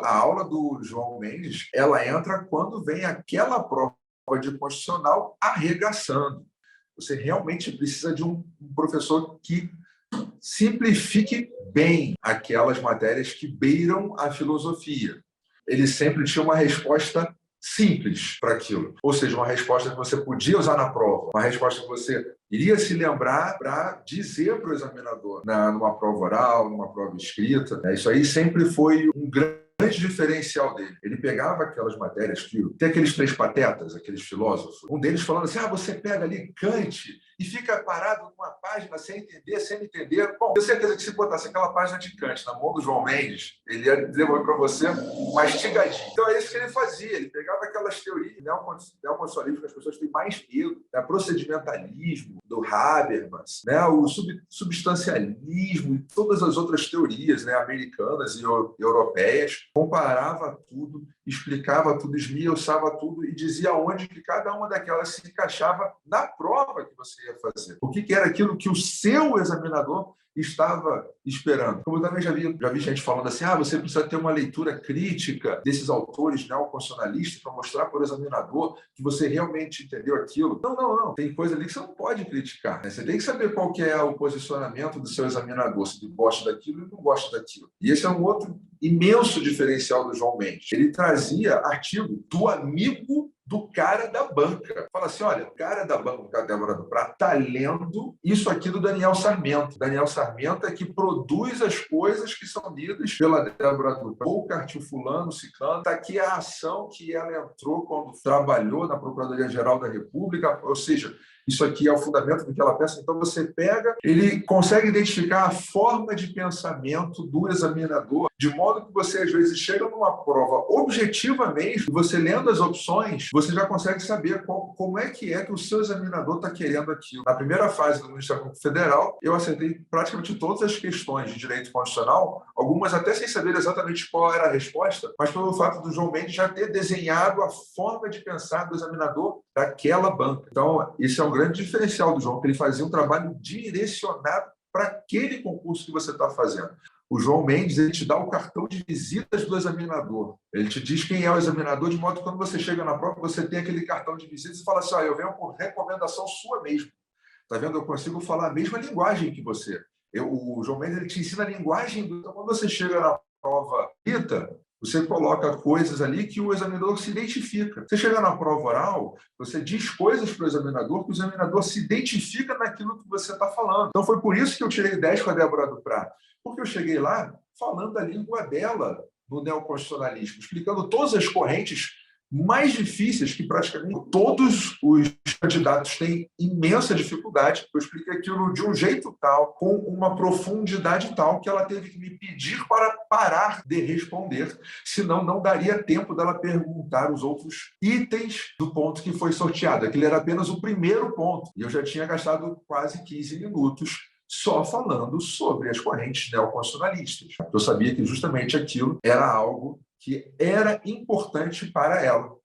A aula do João Mendes, ela entra quando vem aquela prova de constitucional arregaçando. Você realmente precisa de um professor que simplifique bem aquelas matérias que beiram a filosofia. Ele sempre tinha uma resposta simples para aquilo, ou seja, uma resposta que você podia usar na prova, uma resposta que você iria se lembrar para dizer para o examinador numa prova oral, numa prova escrita. Isso aí sempre foi um grande diferencial dele. Ele pegava aquelas matérias que tem aqueles três patetas, aqueles filósofos, um deles falando assim: você pega ali Kant e fica parado numa página sem entender, sem entender. Bom, tenho certeza que se botasse aquela página de Kant na mão do João Mendes, ele ia devolver para você mastigadinho. Então é isso que ele fazia. Ele pegava aquelas teorias neoconstitucionalistas que as pessoas têm mais medo, procedimentalismo, do Habermas, o substancialismo e todas as outras teorias americanas e europeias, comparava tudo, explicava tudo, esmiuçava tudo e dizia onde que cada uma daquelas se encaixava na prova que você ia fazer. O que era aquilo que o seu examinador estava esperando. Como eu também já vi gente falando assim: você precisa ter uma leitura crítica desses autores neoconstitucionalistas para mostrar para o examinador que você realmente entendeu aquilo. Não. Tem coisa ali que você não pode criticar. Você tem que saber qual que é o posicionamento do seu examinador, se ele gosta daquilo e não gosta daquilo. E esse é um outro imenso diferencial do João Mendes. Ele trazia artigo do amigo do cara da banca. Fala assim: olha, o cara da banca, a Débora do Prata, está lendo isso aqui do Daniel Sarmento. Daniel Sarmento é que produz as coisas que são lidas pela Débora do Prata. Ou cartil fulano, ciclano. Está aqui a ação que ela entrou quando trabalhou na Procuradoria-Geral da República. Ou seja, isso aqui é o fundamento do que ela pensa. Então, você pega, ele consegue identificar a forma de pensamento do examinador, de modo que você, às vezes, chega numa prova objetiva mesmo, você lendo as opções, você já consegue saber como é que o seu examinador está querendo aquilo. Na primeira fase do Ministério Público Federal, eu acertei praticamente todas as questões de direito constitucional, algumas até sem saber exatamente qual era a resposta, mas pelo fato do João Mendes já ter desenhado a forma de pensar do examinador daquela banca. Então, isso é um grande diferencial do João, que ele fazia um trabalho direcionado para aquele concurso que você está fazendo. O João Mendes, ele te dá o cartão de visitas do examinador. Ele te diz quem é o examinador, de modo que quando você chega na prova, você tem aquele cartão de visitas e fala assim: eu venho por recomendação sua mesmo. Está vendo? Eu consigo falar a mesma linguagem que você. O João Mendes, ele te ensina a linguagem. Então, quando você chega na prova escrita, você coloca coisas ali que o examinador se identifica. Você chega na prova oral, você diz coisas para o examinador que o examinador se identifica naquilo que você está falando. Então, foi por isso que eu tirei 10 com a Débora do Prata. Porque eu cheguei lá falando a língua dela no neoconstitucionalismo, explicando todas as correntes mais difíceis que praticamente todos os candidatos têm imensa dificuldade. Eu expliquei aquilo de um jeito tal, com uma profundidade tal, que ela teve que me pedir para parar de responder, senão não daria tempo dela perguntar os outros itens do ponto que foi sorteado. Aquele era apenas o primeiro ponto, e eu já tinha gastado quase 15 minutos só falando sobre as correntes neoconstitucionalistas. Eu sabia que justamente aquilo era algo que era importante para ela.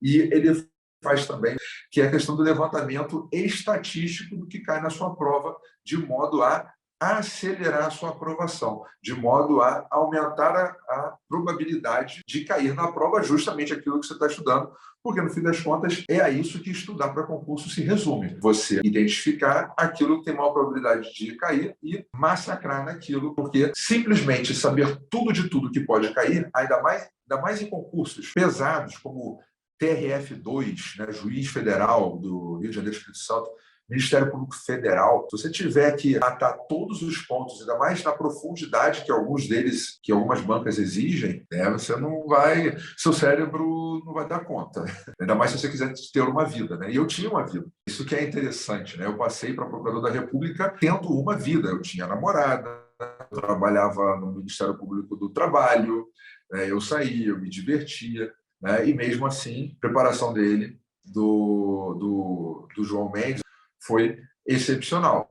E ele faz também, que é a questão do levantamento estatístico do que cai na sua prova, de modo a acelerar a sua aprovação, de modo a aumentar a probabilidade de cair na prova justamente aquilo que você está estudando, porque, no fim das contas, é a isso que estudar para concurso se resume. Você identificar aquilo que tem maior probabilidade de cair e massacrar naquilo, porque simplesmente saber tudo de tudo que pode cair, ainda mais em concursos pesados, como TRF2, Juiz Federal do Rio de Janeiro, Espírito Santo, Ministério Público Federal, se você tiver que matar todos os pontos, ainda mais na profundidade que alguns deles, que algumas bancas exigem, você não vai, seu cérebro não vai dar conta. Ainda mais se você quiser ter uma vida. E eu tinha uma vida. Isso que é interessante. Eu passei para procurador da República tendo uma vida. Eu tinha namorada, eu trabalhava no Ministério Público do Trabalho, eu saía, eu me divertia. E mesmo assim, a preparação dele, do João Mendes, foi excepcional.